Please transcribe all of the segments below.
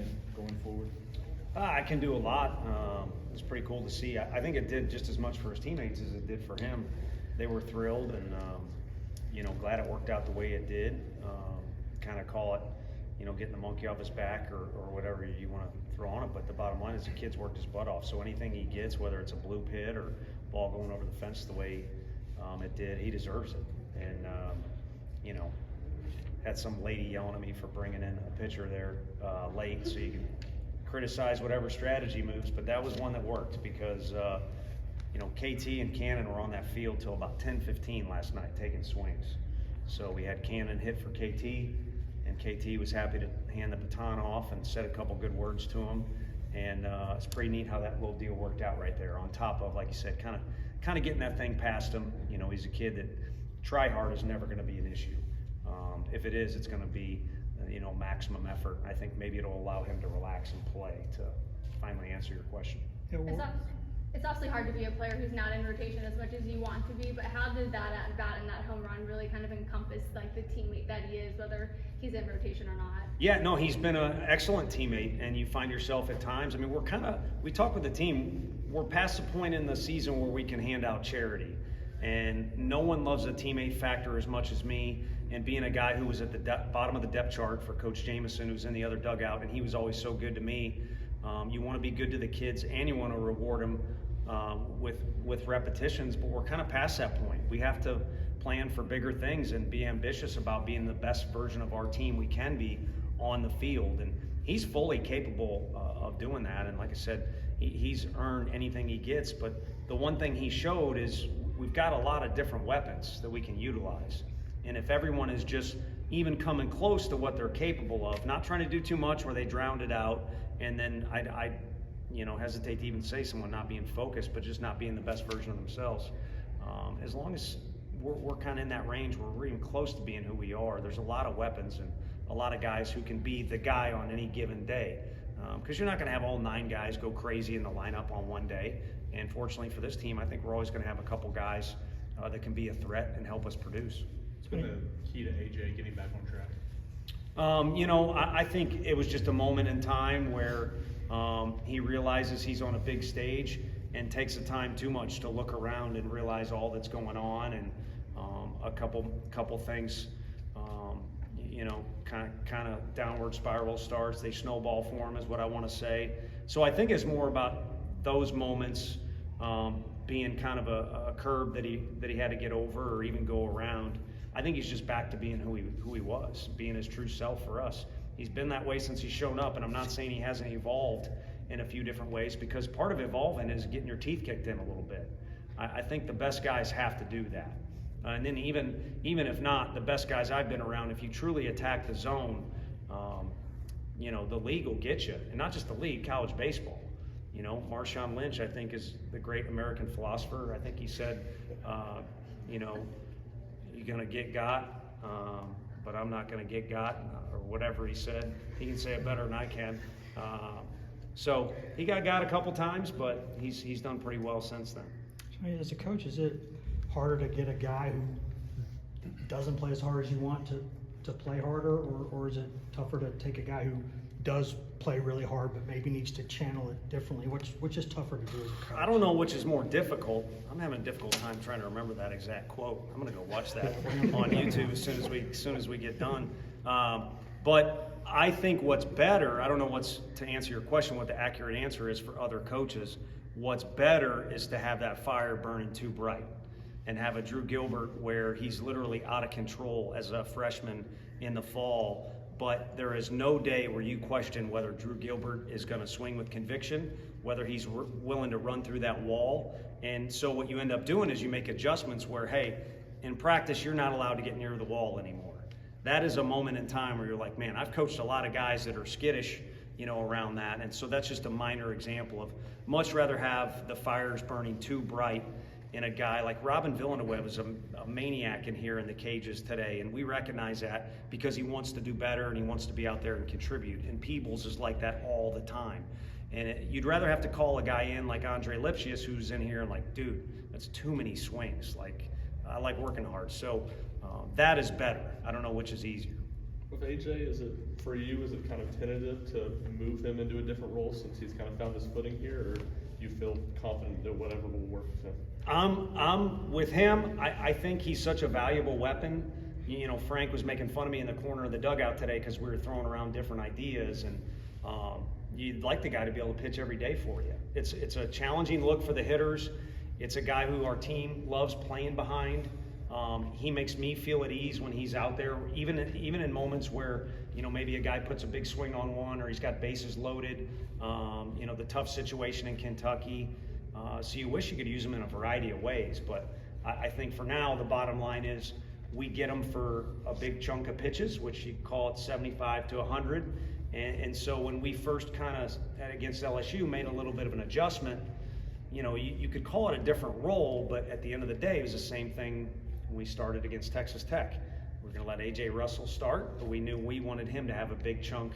and going forward? I can do a lot. It's pretty cool to see. I think it did just as much for his teammates as it did for him. They were thrilled and, glad it worked out the way it did. Kind of call it, getting the monkey off his back or whatever you want to throw on it. But the bottom line is the kid's worked his butt off. So anything he gets, whether it's a blue pit or ball going over the fence the way it did, he deserves it. And, had some lady yelling at me for bringing in a pitcher there late so you can criticize whatever strategy moves, but that was one that worked because KT and Cannon were on that field till about 10:15 last night taking swings. So we had Cannon hit for KT, and KT was happy to hand the baton off and said a couple good words to him. And it's pretty neat how that little deal worked out right there. On top of, like you said, kind of getting that thing past him. He's a kid that try hard is never going to be an issue. If it is, it's going to be maximum effort. I think maybe it'll allow him to relax and play. To finally answer your question. It's obviously hard to be a player who's not in rotation as much as you want to be, but how did that at bat and that home run really kind of encompass like the teammate that he is, whether he's in rotation or not? Yeah, no, he's been an excellent teammate, and you find yourself at times, we talk with the team, we're past the point in the season where we can hand out charity, and no one loves the teammate factor as much as me. And being a guy who was at the bottom of the depth chart for Coach Jameson, who's in the other dugout, and he was always so good to me. You want to be good to the kids, and you want to reward them with repetitions, but we're kind of past that point. We have to plan for bigger things and be ambitious about being the best version of our team we can be on the field. And he's fully capable of doing that. And like I said, he's earned anything he gets. But the one thing he showed is we've got a lot of different weapons that we can utilize. And if everyone is just even coming close to what they're capable of, not trying to do too much where they drowned it out, and then I hesitate to even say someone not being focused, but just not being the best version of themselves. As long as we're kind of in that range, we're even close to being who we are. There's a lot of weapons and a lot of guys who can be the guy on any given day. Because you're not going to have all 9 guys go crazy in the lineup on one day. And fortunately for this team, I think we're always going to have a couple guys that can be a threat and help us produce. What's been the key to AJ getting back on track? I think it was just a moment in time where he realizes he's on a big stage and takes the time too much to look around and realize all that's going on, and a couple things, kind of downward spiral starts. They snowball for him, is what I want to say. So I think it's more about those moments being kind of a curb that he had to get over or even go around. I think he's just back to being who he was, being his true self for us. He's been that way since he's shown up, and I'm not saying he hasn't evolved in a few different ways, because part of evolving is getting your teeth kicked in a little bit. I think the best guys have to do that. And then even if not, the best guys I've been around, if you truly attack the zone, the league will get you. And not just the league, college baseball. Marshawn Lynch, I think, is the great American philosopher. I think he said, you're going to get got, but I'm not going to get got, or whatever he said. He can say it better than I can. So he got a couple times, but he's done pretty well since then. I mean, as a coach, is it harder to get a guy who doesn't play as hard as you want to play harder, or is it tougher to take a guy who does play really hard but maybe needs to channel it differently? Which is tougher to do as a coach? I don't know which is more difficult. I'm having a difficult time trying to remember that exact quote. I'm going to go watch that on YouTube as soon as we get done. But I think what's better, I don't know to answer your question, what the accurate answer is for other coaches. What's better is to have that fire burning too bright and have a Drew Gilbert where he's literally out of control as a freshman in the fall. But there is no day where you question whether Drew Gilbert is going to swing with conviction, whether he's willing to run through that wall. And so what you end up doing is you make adjustments where, hey, in practice, you're not allowed to get near the wall anymore. That is a moment in time where you're like, man, I've coached a lot of guys that are skittish, around that. And so that's just a minor example of much rather have the fires burning too bright in a guy like Robin Villanueva is a maniac in here in the cages today, and we recognize that because he wants to do better and he wants to be out there and contribute. And Peebles is like that all the time. And you'd rather have to call a guy in like Andre Lipsius, who's in here and like, dude, that's too many swings. Like, I like working hard. So that is better. I don't know which is easier. With AJ, is it kind of tentative to move him into a different role since he's kind of found his footing here, or do you feel confident that whatever will work with him? I'm with him. I think he's such a valuable weapon. You know, Frank was making fun of me in the corner of the dugout today because we were throwing around different ideas, and you'd like the guy to be able to pitch every day for you. It's a challenging look for the hitters. It's a guy who our team loves playing behind. He makes me feel at ease when he's out there, even in moments where, you know, maybe a guy puts a big swing on one or he's got bases loaded, you know, the tough situation in Kentucky. So you wish you could use him in a variety of ways, but I think for now the bottom line is we get him for a big chunk of pitches, which you call it 75 to 100. And so when we first kind of, against LSU, made a little bit of an adjustment, you know, you could call it a different role, but at the end of the day, it was the same thing when we started against Texas Tech. We're going to let A.J. Russell start, but we knew we wanted him to have a big chunk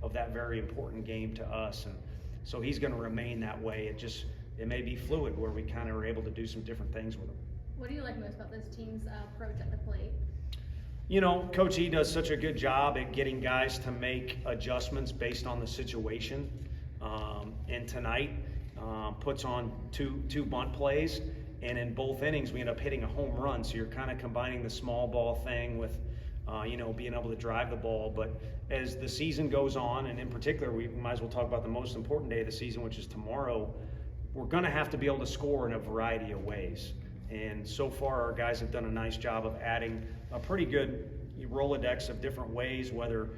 of that very important game to us. And so he's going to remain that way. It may be fluid where we kind of are able to do some different things with him. What do you like most about this team's approach at the plate? You know, Coach E does such a good job at getting guys to make adjustments based on the situation. And tonight puts on two bunt plays, and in both innings we end up hitting a home run. So you're kind of combining the small ball thing with, you know, being able to drive the ball. But as the season goes on, and in particular, we might as well talk about the most important day of the season, which is tomorrow. We're going to have to be able to score in a variety of ways. And so far, our guys have done a nice job of adding a pretty good Rolodex of different ways, whether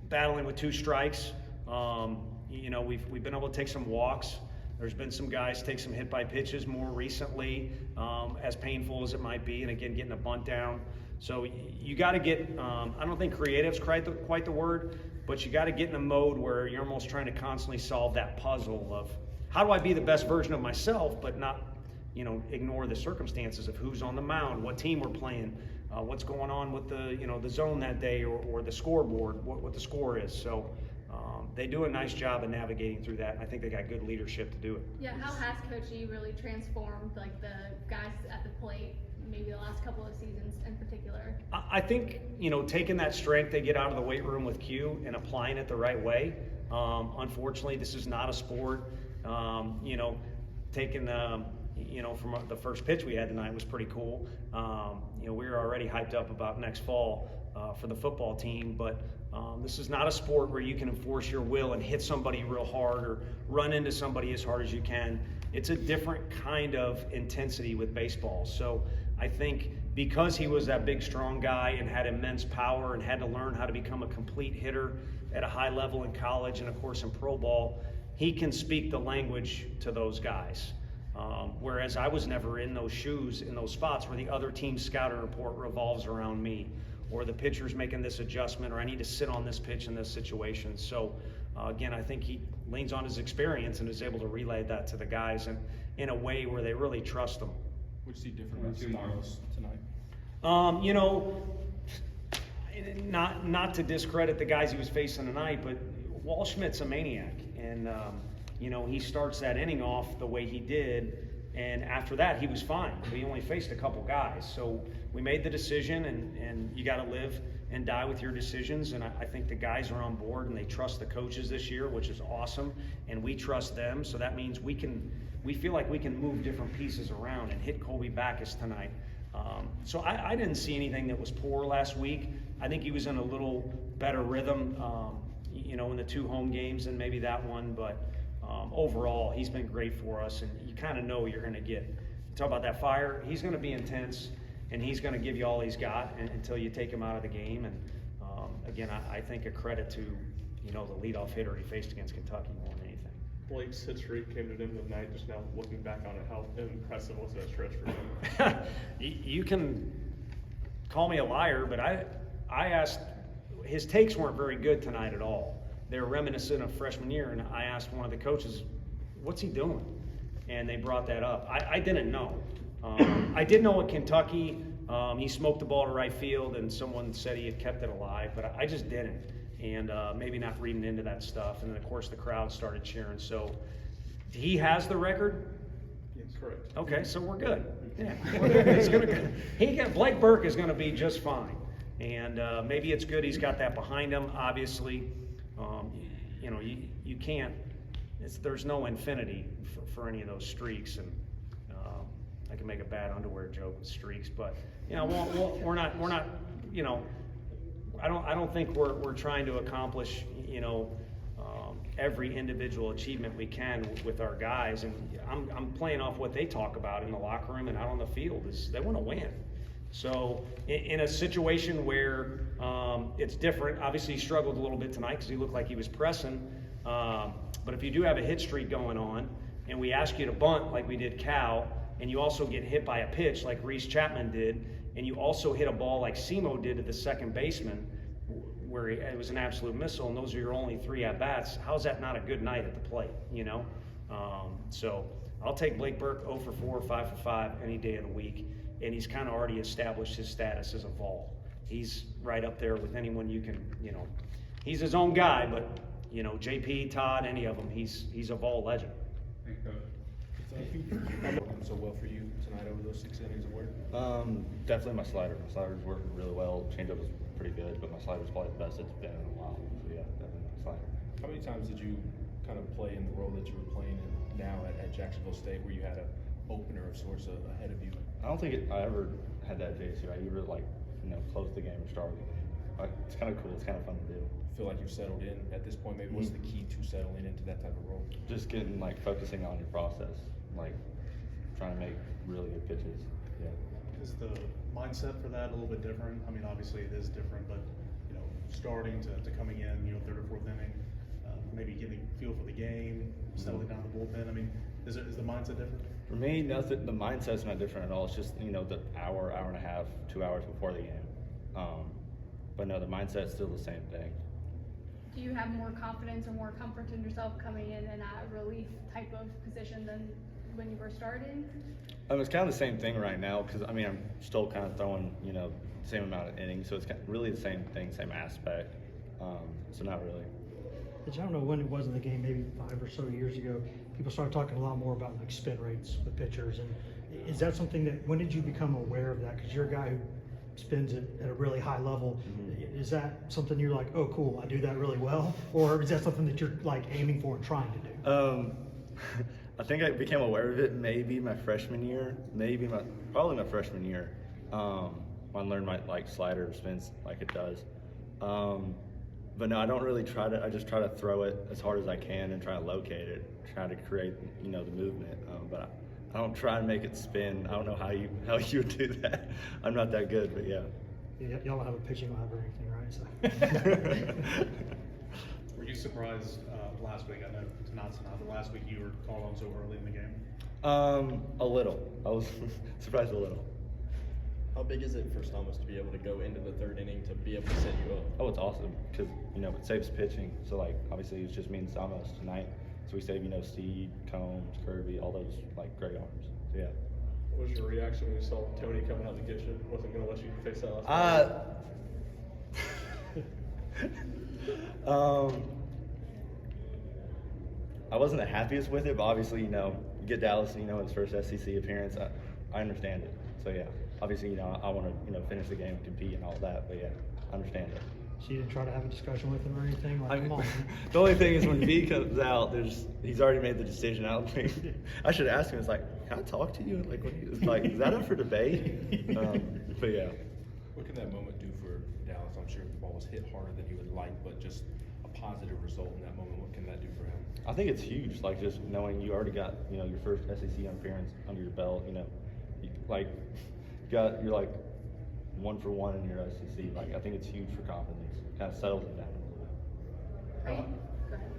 battling with 2 strikes. You know, we've been able to take some walks. There's been some guys take some hit by pitches more recently, as painful as it might be, and again, getting a bunt down. So you got to get, I don't think creative's quite the word, but you got to get in a mode where you're almost trying to constantly solve that puzzle of how do I be the best version of myself, but not, you know, ignore the circumstances of who's on the mound, what team we're playing, what's going on with the, you know, the zone that day, or the scoreboard, what the score is. So they do a nice job of navigating through that, and I think they got good leadership to do it. Yeah, how has Coach E really transformed like the guys at the plate, maybe the last couple of seasons in particular? I think, you know, taking that strength they get out of the weight room with Q and applying it the right way. Unfortunately, this is not a sport. You know, taking you know, from the first pitch we had tonight was pretty cool. You know, we were already hyped up about next fall for the football team, but this is not a sport where you can enforce your will and hit somebody real hard or run into somebody as hard as you can. It's a different kind of intensity with baseball. So I think because he was that big, strong guy and had immense power and had to learn how to become a complete hitter at a high level in college and, of course, in pro ball, he can speak the language to those guys. Whereas I was never in those shoes, in those spots where the other team's scouting report revolves around me, or the pitcher's making this adjustment, or I need to sit on this pitch in this situation. So again, I think he leans on his experience and is able to relay that to the guys in a way where they really trust him. Would you see different styles tonight? You know, not to discredit the guys he was facing tonight, but Waldschmidt's a maniac, and you know, he starts that inning off the way he did, and after that he was fine. We only faced a couple guys, so we made the decision, and you got to live and die with your decisions. And I think the guys are on board and they trust the coaches this year, which is awesome, and we trust them. So that means we feel like we can move different pieces around and hit Colby Backus tonight. So I didn't see anything that was poor last week. I think he was in a little better rhythm, you know, in the 2 home games and maybe that one, but overall he's been great for us, and you kind of know you're going to get. Talk about that fire. He's going to be intense, and he's going to give you all he's got until you take him out of the game. And again, I think a credit to, you know, the leadoff hitter he faced against Kentucky more than anything. Blake's hit streak came to the end of the night. Just now looking back on it, how impressive was that stretch for him? You can call me a liar, but I asked, his takes weren't very good tonight at all. They were reminiscent of freshman year, and I asked one of the coaches, what's he doing? And they brought that up. I didn't know. I did know at Kentucky, he smoked the ball to right field, and someone said he had kept it alive, but I just didn't. And maybe not reading into that stuff. And then, of course, the crowd started cheering. So he has the record? Yes, correct. Okay, so we're good. Yeah, we're good. Blake Burke is going to be just fine. And maybe it's good he's got that behind him. Obviously, you can't. There's no infinity for any of those streaks, and I can make a bad underwear joke with streaks, but we're not. I don't think we're trying to accomplish every individual achievement we can with our guys, and I'm playing off what they talk about in the locker room and out on the field is they want to win. So in a situation where it's different, obviously he struggled a little bit tonight because he looked like he was pressing. But if you do have a hit streak going on, and we ask you to bunt like we did Cal, and you also get hit by a pitch like Reese Chapman did, and you also hit a ball like Simo did to the second baseman, where it was an absolute missile, and those are your only 3 at-bats, how's that not a good night at the plate, So I'll take Blake Burke 0 for 4, 5 for 5 any day of the week, and he's kind of already established his status as a Vol. He's right up there with anyone you can, he's his own guy, but, JP, Todd, any of them, he's a Vol legend. Thank you, Coach. Working so well for you tonight over those 6 innings of work? Definitely my slider. My slider's working really well. Changeup was pretty good, but my slider's probably the best it's been in a while. So yeah, definitely my slider. How many times did you kind of play in the role that you were playing in now at Jacksonville State, where you had an opener of sorts ahead of you? I don't think I ever had that JC. I either close the game or start the game. It's kind of cool. It's kind of fun to do. Feel like you've settled in at this point. Maybe what's the key to settling into that type of role? Just getting focusing on your process, trying to make really good pitches. Yeah. Is the mindset for that a little bit different? I mean, obviously it is different, but starting to coming in, 3rd or 4th inning, maybe getting a feel for the game, settling down the bullpen. I mean, is the mindset different? For me, nothing. The mindset's not different at all. It's just the hour and a half, 2 hours before the game. But no, the mindset's still the same thing. Do you have more confidence or more comfort in yourself coming in that relief type of position than when you were starting? It's kind of the same thing right now because I'm still kind of throwing the same amount of innings, so it's really the same thing, same aspect. So not really. I don't know when it was in the game, maybe 5 or so years ago, people started talking a lot more about spin rates with pitchers. And is that something when did you become aware of that? Because you're a guy who spins it at a really high level. Mm-hmm. Is that something you're like, oh cool, I do that really well? Or is that something that you're aiming for and trying to do? I think I became aware of it maybe my freshman year, probably my freshman year, when I learned my slider spins like it does. But no, I don't really I just try to throw it as hard as I can and try to locate it, try to create the movement. But I don't try to make it spin. I don't know how you would do that. I'm not that good, but yeah. Y'all don't have a pitching lab or anything, right? So. Were you surprised last week? I know it's not tonight, but last week you were called on so early in the game. A little. I was surprised a little. How big is it for Stamos to be able to go into the 3rd inning to be able to set you up? Oh, it's awesome because it saves pitching. So obviously it's just me and Stamos tonight. So we save Steed, Combs, Kirby, all those great arms. So yeah. What was your reaction when you saw Tony coming out of the kitchen? Wasn't going to let you face that last night? I wasn't the happiest with it, but obviously, you get Dallas, his first SEC appearance. I understand it. So yeah, obviously, I want to, finish the game and compete and all that. But yeah, I understand it. So you didn't try to have a discussion with him or anything? Come on. The only thing is when V comes out, he's already made the decision. I don't think I should ask him. It's can I talk to you? Is that up for debate? But yeah. What can that moment do for Dallas? I'm sure the ball was hit harder than he would like, but just a positive result in that moment. What can that do for him? I think it's huge. Just knowing you already got your first SEC appearance under your belt. You're 1 for 1 in your SEC. I think it's huge for confidence. Kind of settles it down a little bit. Go ahead.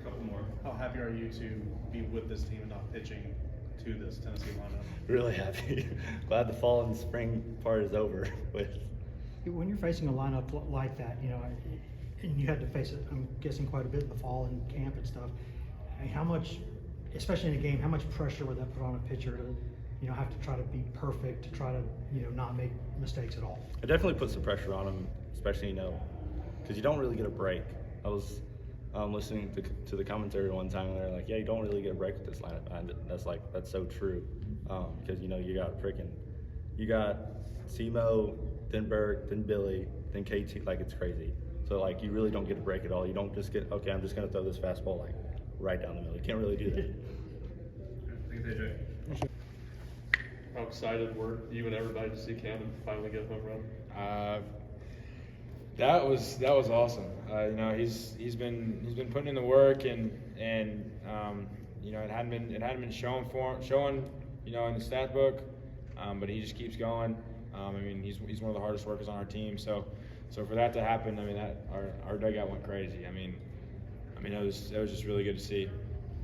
A couple more. How happy are you to be with this team and not pitching to this Tennessee lineup? Really happy. Glad the fall and spring part is over. When you're facing a lineup like that, and you had to face it, I'm guessing quite a bit in the fall and camp and stuff. How much, especially in a game, how much pressure would that put on a pitcher to, have to try to be perfect, to try to, not make mistakes at all? It definitely puts some pressure on him, especially, because you don't really get a break. I was listening to the commentary one time, and they're like, yeah, you don't really get a break with this lineup. And that's so true. Because, you got Simo, then Burke, then Billy, than KT. Like, it's crazy. So, like, you really don't get a break at all. You don't just get, okay, I'm just going to throw this fastball, like, right down the middle. You can't really do that. How excited were you and everybody to see Camden finally get a home run? That was awesome. You know, he's been putting in the work, and you know, it hadn't been showing you know, in the stat book, but he just keeps going. I mean, he's one of the hardest workers on our team. So for that to happen, I mean, that our dugout went crazy. I mean, it was just really good to see.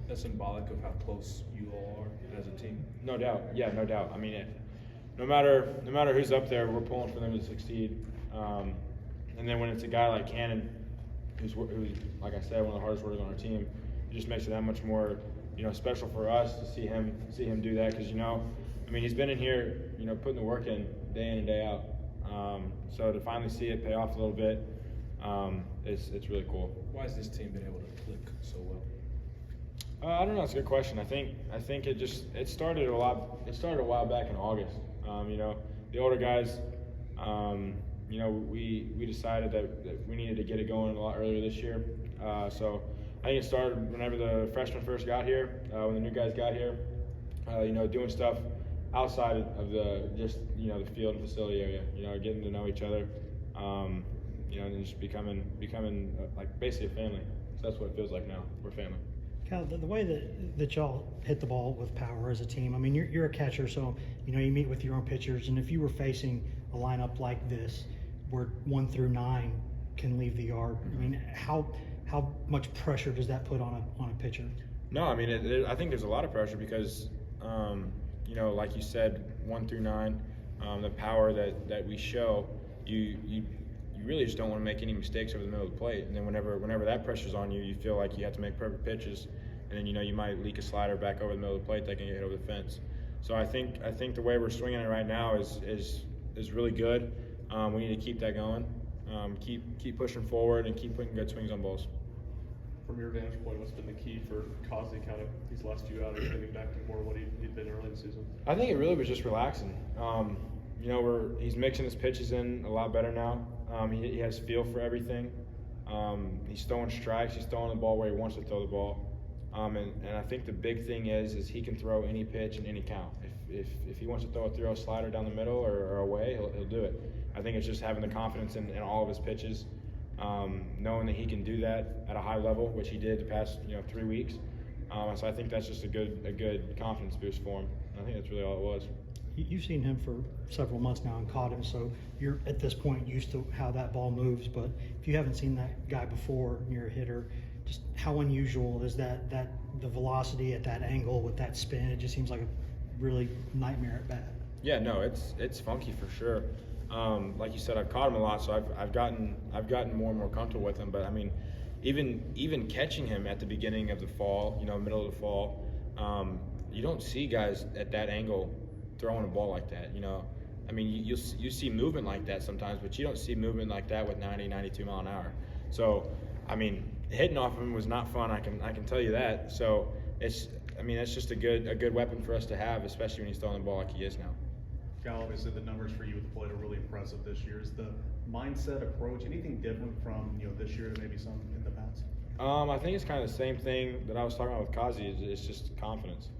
That's symbolic of how close you all are as a team. No doubt. Yeah, no doubt. I mean, no matter who's up there, we're pulling for them to succeed. And then when it's a guy like Cannon, who's like I said, one of the hardest workers on our team, it just makes it that much more, you know, special for us to see him do that. Because, you know, I mean, he's been in here, you know, putting the work in and day out. So to finally see it pay off a little bit, it's really cool. Why has this team been able to click so well? I don't know. It's a good question. I think it started a while back in August. You know, the older guys, you know, we decided that we needed to get it going a lot earlier this year. So I think it started whenever the freshmen first got here, when the new guys got here. You know, doing stuff outside of you know, the field and facility area. You know, getting to know each other. You know, and just becoming like basically a family. So that's what it feels like now. We're family. Cal, the way that y'all hit the ball with power as a team, I mean, you're a catcher, so, you know, you meet with your own pitchers, and if you were facing a lineup like this, where 1 through 9 can leave the yard, I mean, how much pressure does that put on a pitcher? No, I mean, I think there's a lot of pressure because, you know, like you said, 1 through 9, the power that we show, you really just don't want to make any mistakes over the middle of the plate. And then whenever that pressure's on you, you feel like you have to make perfect pitches, and then, you know, you might leak a slider back over the middle of the plate that can get hit over the fence. So I think the way we're swinging it right now is really good. We need to keep that going, keep pushing forward, and keep putting good swings on balls. From your vantage point, what's been the key for Causey kind of these last few outings, getting back to more what he'd been early in the season? I think it really was just relaxing. You know, he's mixing his pitches in a lot better now. He has feel for everything. He's throwing strikes. He's throwing the ball where he wants to throw the ball. And I think the big thing is he can throw any pitch in any count. If he wants to throw a slider down the middle or away, he'll do it. I think it's just having the confidence in all of his pitches, knowing that he can do that at a high level, which he did the past 3 weeks. So I think that's just a good confidence boost for him. And I think that's really all it was. You've seen him for several months now and caught him, so you're at this point used to how that ball moves. But if you haven't seen that guy before and you're a hitter, just how unusual is that the velocity at that angle with that spin? It just seems like a really nightmare at bat. Yeah, no, it's funky for sure. Like you said, I've caught him a lot, so I've gotten more and more comfortable with him. But I mean, even catching him at the beginning of the fall, middle of the fall, you don't see guys at that angle throwing a ball like that. I mean, you see movement like that sometimes, but you don't see movement like that with 90, 92 mile an hour. So, I mean, hitting off of him was not fun. I can tell you that. So it's just a good weapon for us to have, especially when he's throwing the ball like he is now. Cal, obviously the numbers for you at the plate are really impressive this year. Is the mindset approach anything different from this year to maybe some in the past? I think it's kind of the same thing that I was talking about with Causey. It's just confidence.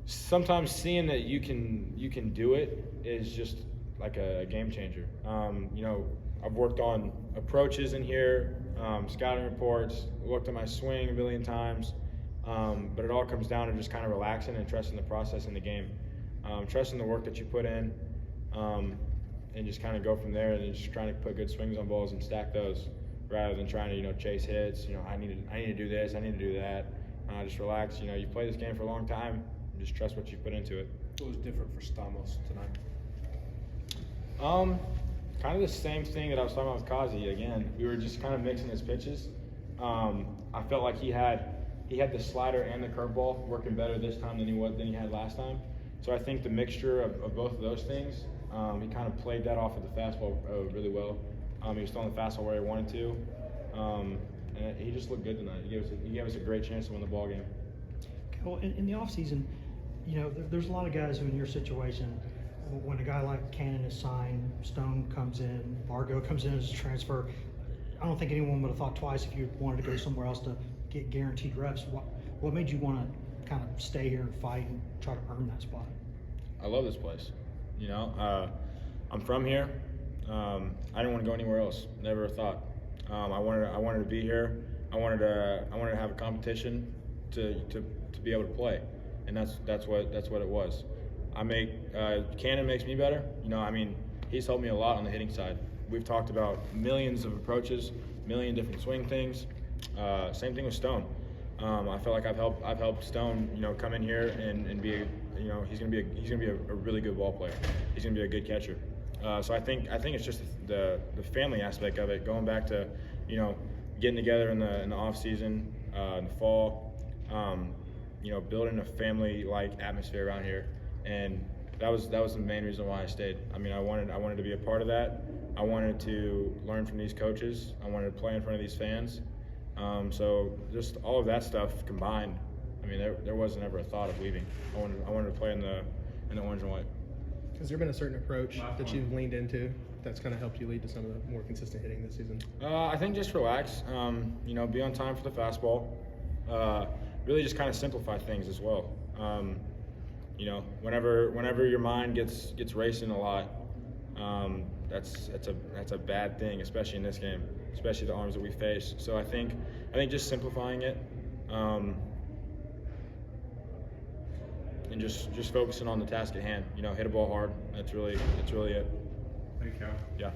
Sometimes seeing that you can do it is just like a game changer. I've worked on approaches in here, scouting reports, looked at my swing a million times, but it all comes down to just kind of relaxing and trusting the process in the game, trusting the work that you put in, and just kind of go from there, and just trying to put good swings on balls and stack those, rather than trying to chase hits. I need to do this, I need to do that. Just relax. You play this game for a long time. Just trust what you put into it. What was different for Stamos tonight? Kind of the same thing that I was talking about with Causey. Again, we were just kind of mixing his pitches. I felt like he had the slider and the curveball working better this time than he had last time. So I think the mixture of both of those things, he kind of played that off of the fastball really well. He was throwing the fastball where he wanted to, and he just looked good tonight. He gave us a great chance to win the ball game. Well, in the offseason, there's a lot of guys who in your situation when a guy like Cannon is signed, Stone comes in, Vargo comes in as a transfer, I don't think anyone would have thought twice if you wanted to go somewhere else to get guaranteed reps. What made you want to kind of stay here and fight and try to earn that spot? I love this place. You know, I'm from here. I didn't want to go anywhere else. Never a thought. I wanted to be here. I wanted to have a competition to be able to play, and that's what it was. Cannon makes me better. You know, I mean, he's helped me a lot on the hitting side. We've talked about millions of approaches, million different swing things. Same thing with Stone. I feel like I've helped Stone, you know, come in here and be, you know, he's gonna be a really good ball player. He's gonna be a good catcher. So I think it's just the family aspect of it, going back to, you know, getting together in the off season, in the fall, you know, building a family-like atmosphere around here, and that was the main reason why I stayed. I mean, I wanted to be a part of that. I wanted to learn from these coaches. I wanted to play in front of these fans. So just all of that stuff combined, I mean, there wasn't ever a thought of leaving. I wanted to play in the orange and white. Has there been a certain approach that you've leaned into that's kind of helped you lead to some of the more consistent hitting this season? I think just relax, you know, be on time for the fastball, really just kind of simplify things as well. You know, whenever your mind gets racing a lot, that's a bad thing, especially in this game, especially the arms that we face. So I think just simplifying it, and just focusing on the task at hand. You know, hit a ball hard. That's really it. Thank you. Yeah.